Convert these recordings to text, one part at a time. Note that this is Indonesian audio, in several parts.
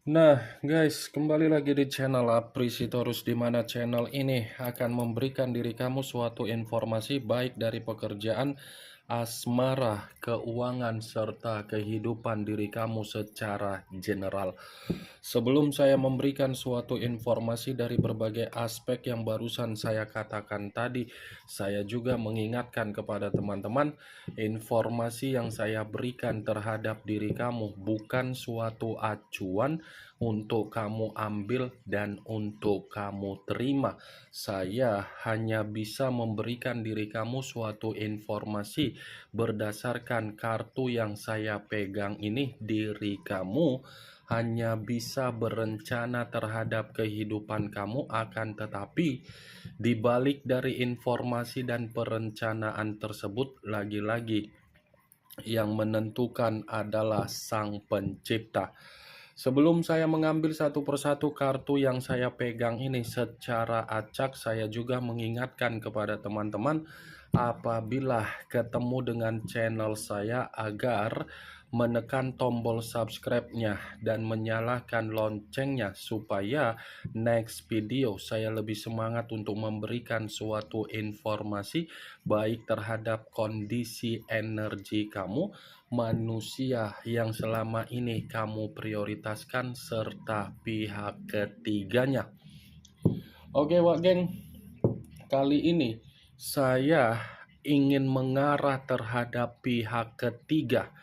Nah, guys, kembali lagi di channel Aprisitorus, di mana channel ini akan memberikan diri kamu suatu informasi baik dari pekerjaan, asmara, keuangan, serta kehidupan diri kamu secara general. Sebelum saya memberikan suatu informasi dari berbagai aspek yang barusan saya katakan tadi, saya juga mengingatkan kepada teman-teman, informasi yang saya berikan terhadap diri kamu bukan suatu acuan untuk kamu ambil dan untuk kamu terima. Saya hanya bisa memberikan diri kamu suatu informasi berdasarkan kartu yang saya pegang ini. Diri kamu hanya bisa berencana terhadap kehidupan kamu, akan tetapi di balik dari informasi dan perencanaan tersebut, lagi-lagi yang menentukan adalah Sang Pencipta. Sebelum saya mengambil satu persatu kartu yang saya pegang ini secara acak, saya juga mengingatkan kepada teman-teman apabila ketemu dengan channel saya agar menekan tombol subscribe-nya dan menyalakan loncengnya supaya next video saya lebih semangat untuk memberikan suatu informasi baik terhadap kondisi energi kamu, manusia yang selama ini kamu prioritaskan, serta pihak ketiganya. Oke, Wak Geng, kali ini saya ingin mengarah terhadap pihak ketiga.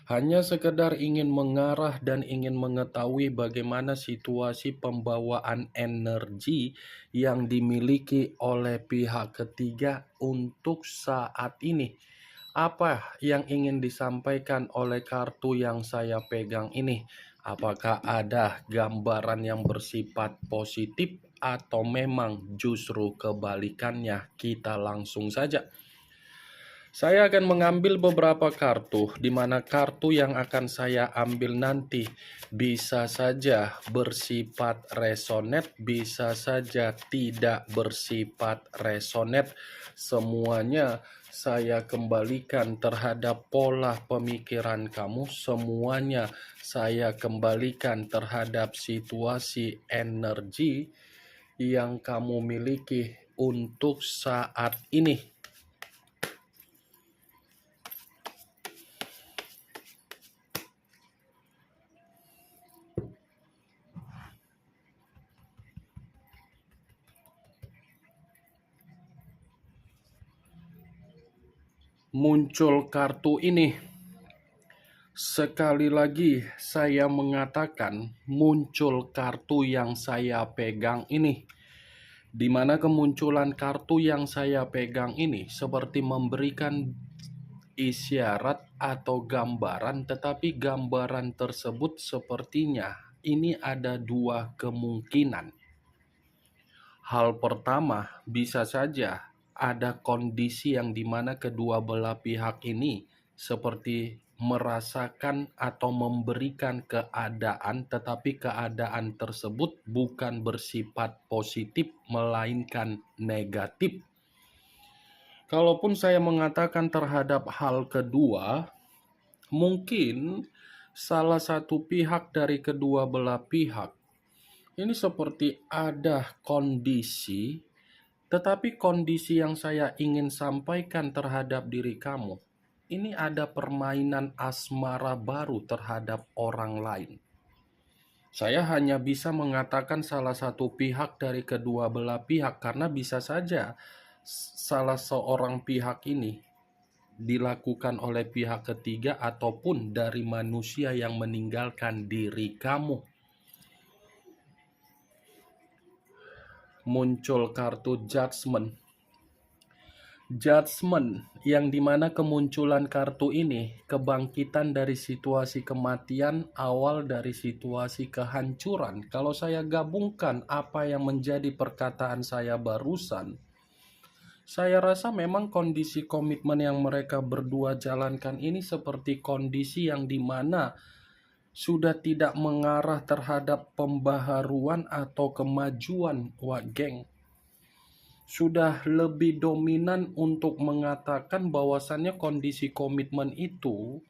Hanya sekedar ingin mengarah dan ingin mengetahui bagaimana situasi pembawaan energi yang dimiliki oleh pihak ketiga untuk saat ini. Apa yang ingin disampaikan oleh kartu yang saya pegang ini? Apakah ada gambaran yang bersifat positif atau memang justru kebalikannya? Kita langsung saja. Saya akan mengambil beberapa kartu, di mana kartu yang akan saya ambil nanti bisa saja bersifat resonate, bisa saja tidak bersifat resonate. Semuanya saya kembalikan terhadap pola pemikiran kamu, semuanya saya kembalikan terhadap situasi energi yang kamu miliki untuk saat ini. Muncul kartu ini. Sekali lagi saya mengatakan muncul kartu yang saya pegang ini, di mana kemunculan kartu yang saya pegang ini seperti memberikan isyarat atau gambaran, tetapi gambaran tersebut sepertinya ini ada dua kemungkinan. Hal pertama, bisa saja ada kondisi yang dimana kedua belah pihak ini seperti merasakan atau memberikan keadaan, tetapi keadaan tersebut bukan bersifat positif melainkan negatif. Kalaupun saya mengatakan terhadap hal kedua, mungkin salah satu pihak dari kedua belah pihak ini seperti ada kondisi, tetapi kondisi yang saya ingin sampaikan terhadap diri kamu, ini ada permainan asmara baru terhadap orang lain. Saya hanya bisa mengatakan salah satu pihak dari kedua belah pihak, karena bisa saja salah seorang pihak ini dilakukan oleh pihak ketiga ataupun dari manusia yang meninggalkan diri kamu. Muncul kartu Judgment. Judgment yang dimana kemunculan kartu ini kebangkitan dari situasi kematian, awal dari situasi kehancuran. Kalau saya gabungkan apa yang menjadi perkataan saya barusan, saya rasa memang kondisi komitmen yang mereka berdua jalankan ini seperti kondisi yang dimana sudah tidak mengarah terhadap pembaharuan atau kemajuan, Wak Geng. Sudah lebih dominan untuk mengatakan bahwasannya kondisi komitmen itu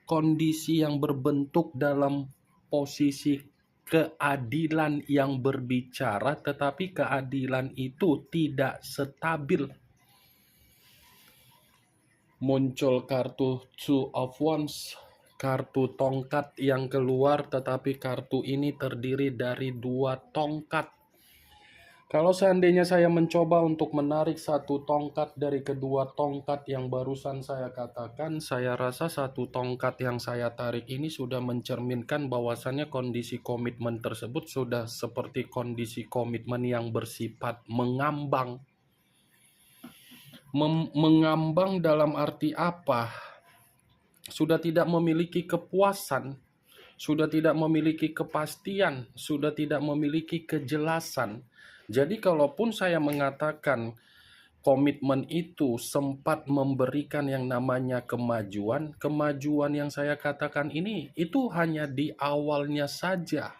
kondisi yang berbentuk dalam posisi keadilan yang berbicara, tetapi keadilan itu tidak stabil. Muncul kartu Two of Wands, kartu tongkat yang keluar, tetapi kartu ini terdiri dari 2 tongkat. Kalau seandainya saya mencoba untuk menarik satu tongkat dari kedua tongkat yang barusan saya katakan, saya rasa satu tongkat yang saya tarik ini sudah mencerminkan bahwasannya kondisi komitmen tersebut sudah seperti kondisi komitmen yang bersifat mengambang. Mengambang dalam arti apa? Sudah tidak memiliki kepuasan, sudah tidak memiliki kepastian, sudah tidak memiliki kejelasan. Jadi kalaupun saya mengatakan komitmen itu sempat memberikan yang namanya kemajuan, kemajuan yang saya katakan ini itu hanya di awalnya saja.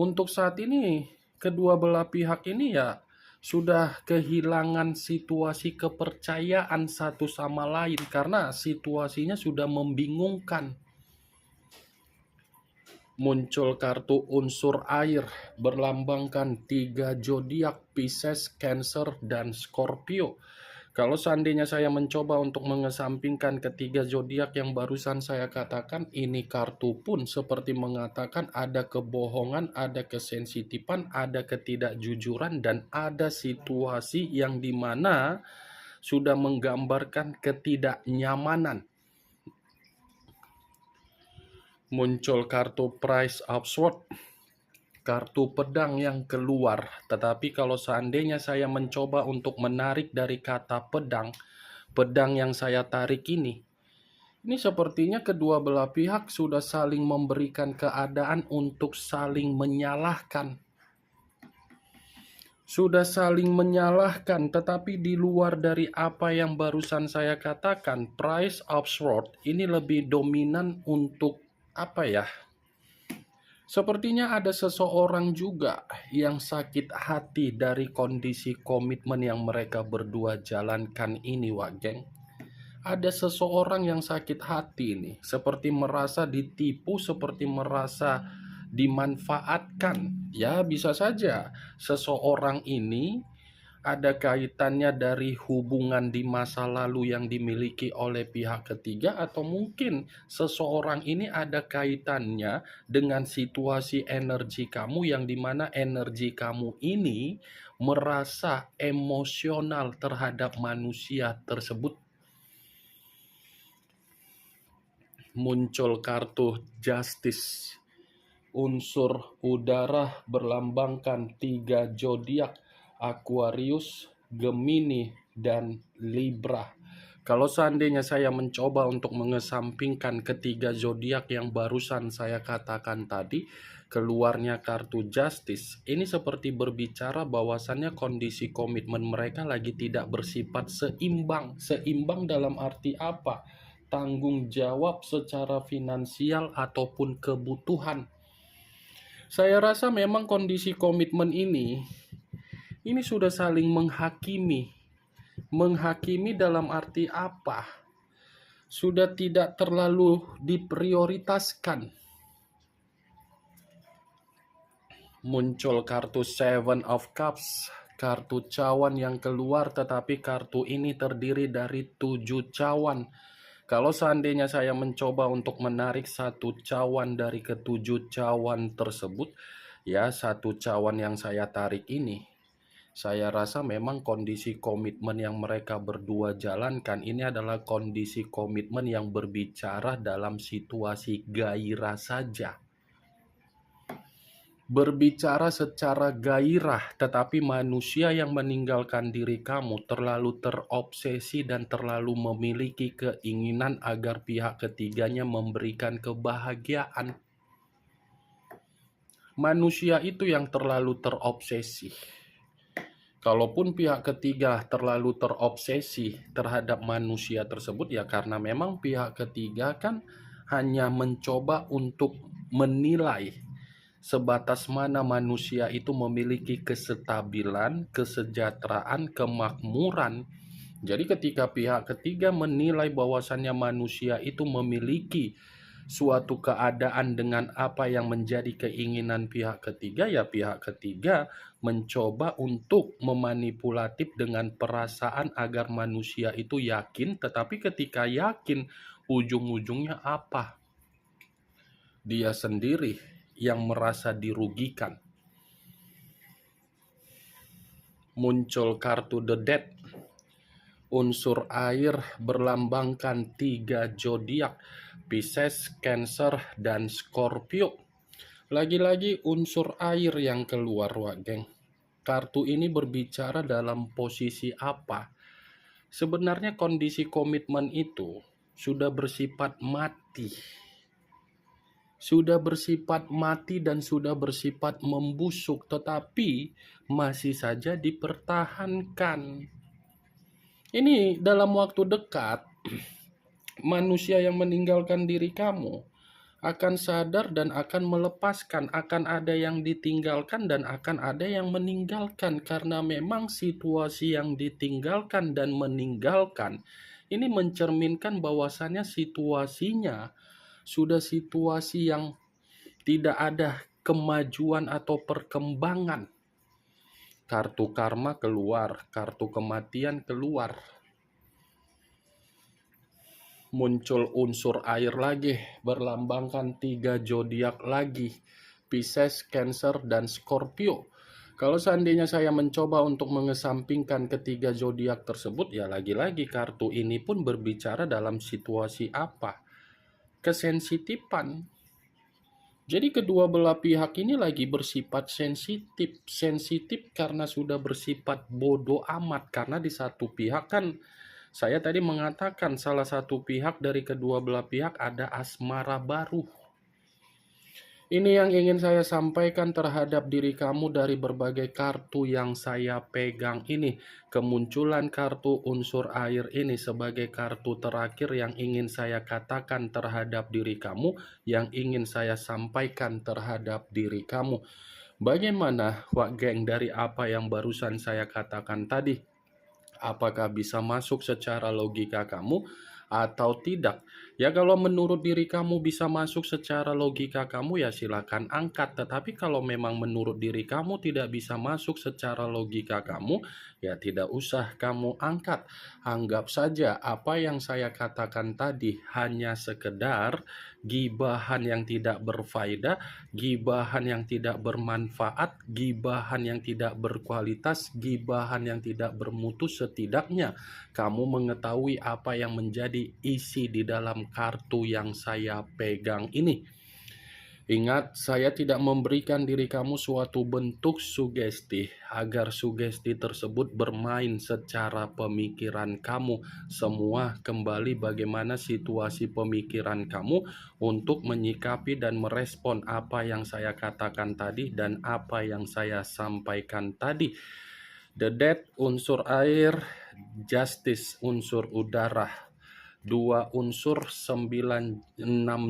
Untuk saat ini, kedua belah pihak ini ya sudah kehilangan situasi kepercayaan satu sama lain karena situasinya sudah membingungkan. Muncul kartu unsur air berlambangkan 3 zodiak, Pisces, Cancer, dan Scorpio. Kalau seandainya saya mencoba untuk mengesampingkan ketiga zodiak yang barusan saya katakan, ini kartu pun seperti mengatakan ada kebohongan, ada kesensitifan, ada ketidakjujuran, dan ada situasi yang dimana sudah menggambarkan ketidaknyamanan. Muncul kartu Prince of Swords, kartu pedang yang keluar. Tetapi kalau seandainya saya mencoba untuk menarik dari kata pedang, pedang yang saya tarik ini sepertinya kedua belah pihak sudah saling memberikan keadaan untuk saling menyalahkan. Sudah saling menyalahkan, tetapi di luar dari apa yang barusan saya katakan, Prince of Swords ini lebih dominan untuk apa ya? Sepertinya ada seseorang juga yang sakit hati dari kondisi komitmen yang mereka berdua jalankan ini, Wak Geng. Ada seseorang yang sakit hati ini, seperti merasa ditipu, seperti merasa dimanfaatkan. Ya, bisa saja seseorang ini ada kaitannya dari hubungan di masa lalu yang dimiliki oleh pihak ketiga, atau mungkin seseorang ini ada kaitannya dengan situasi energi kamu yang dimana energi kamu ini merasa emosional terhadap manusia tersebut. Muncul kartu Justice, unsur udara berlambangkan 3 zodiak, Aquarius, Gemini, dan Libra. Kalau seandainya saya mencoba untuk mengesampingkan ketiga zodiak yang barusan saya katakan tadi, keluarnya kartu Justice, ini seperti berbicara bahwasannya kondisi komitmen mereka lagi tidak bersifat seimbang. Seimbang dalam arti apa? Tanggung jawab secara finansial ataupun kebutuhan. Saya rasa memang kondisi komitmen ini sudah saling menghakimi. Menghakimi dalam arti apa? Sudah tidak terlalu diprioritaskan. Muncul kartu Seven of Cups, kartu cawan yang keluar, tetapi kartu ini terdiri dari 7 cawan. Kalau seandainya saya mencoba untuk menarik satu cawan dari ketujuh cawan tersebut, ya satu cawan yang saya tarik ini, saya rasa memang kondisi komitmen yang mereka berdua jalankan ini adalah kondisi komitmen yang berbicara dalam situasi gairah saja. Berbicara secara gairah, tetapi manusia yang meninggalkan diri kamu terlalu terobsesi dan terlalu memiliki keinginan agar pihak ketiganya memberikan kebahagiaan. Manusia itu yang terlalu terobsesi. Kalaupun pihak ketiga terlalu terobsesi terhadap manusia tersebut, ya karena memang pihak ketiga kan hanya mencoba untuk menilai sebatas mana manusia itu memiliki kestabilan, kesejahteraan, kemakmuran. Jadi ketika pihak ketiga menilai bahwasannya manusia itu memiliki suatu keadaan dengan apa yang menjadi keinginan pihak ketiga, ya pihak ketiga mencoba untuk memanipulatif dengan perasaan agar manusia itu yakin, tetapi ketika yakin, ujung-ujungnya apa? Dia sendiri yang merasa dirugikan. Muncul kartu The Death. Unsur air berlambangkan 3 zodiak, Pisces, Cancer, dan Scorpio. Lagi-lagi unsur air yang keluar, Wak geng. Kartu ini berbicara dalam posisi apa? Sebenarnya kondisi komitmen itu sudah bersifat mati. Sudah bersifat mati dan sudah bersifat membusuk, tetapi masih saja dipertahankan. Ini dalam waktu dekat, manusia yang meninggalkan diri kamu akan sadar dan akan melepaskan, akan ada yang ditinggalkan dan akan ada yang meninggalkan, karena memang situasi yang ditinggalkan dan meninggalkan ini mencerminkan bahwasannya situasinya sudah situasi yang tidak ada kemajuan atau perkembangan. Kartu karma keluar, kartu kematian keluar. Muncul unsur air lagi, berlambangkan 3 zodiak lagi, Pisces, Cancer, dan Scorpio. Kalau seandainya saya mencoba untuk mengesampingkan ketiga zodiak tersebut, ya lagi-lagi kartu ini pun berbicara dalam situasi apa? Kesensitifan. Jadi kedua belah pihak ini lagi bersifat sensitif. Sensitif karena sudah bersifat bodoh amat. Karena di satu pihak kan, saya tadi mengatakan salah satu pihak dari kedua belah pihak ada asmara baru. Ini yang ingin saya sampaikan terhadap diri kamu dari berbagai kartu yang saya pegang ini. Kemunculan kartu unsur air ini sebagai kartu terakhir yang ingin saya katakan terhadap diri kamu, yang ingin saya sampaikan terhadap diri kamu. Bagaimana, Wak geng, dari apa yang barusan saya katakan tadi? Apakah bisa masuk secara logika kamu atau tidak? Ya kalau menurut diri kamu bisa masuk secara logika kamu, ya silakan angkat. Tetapi kalau memang menurut diri kamu tidak bisa masuk secara logika kamu, ya tidak usah kamu angkat. Anggap saja apa yang saya katakan tadi hanya sekedar gibahan yang tidak berfaedah, gibahan yang tidak bermanfaat, gibahan yang tidak berkualitas, gibahan yang tidak bermutu. Setidaknya kamu mengetahui apa yang menjadi isi di dalam kartu yang saya pegang ini. Ingat, saya tidak memberikan diri kamu suatu bentuk sugesti agar sugesti tersebut bermain secara pemikiran kamu. Semua kembali bagaimana situasi pemikiran kamu untuk menyikapi dan merespon apa yang saya katakan tadi dan apa yang saya sampaikan tadi. The Death unsur air, Justice unsur udara, 2 unsur 6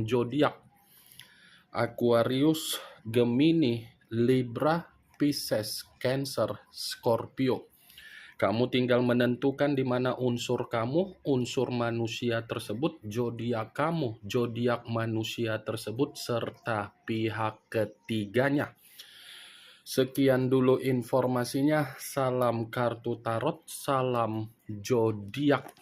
zodiak, Aquarius, Gemini, Libra, Pisces, Cancer, Scorpio. Kamu tinggal menentukan di mana unsur kamu, unsur manusia tersebut, zodiak kamu, zodiak manusia tersebut, serta pihak ketiganya. Sekian dulu informasinya. Salam kartu tarot, salam zodiak.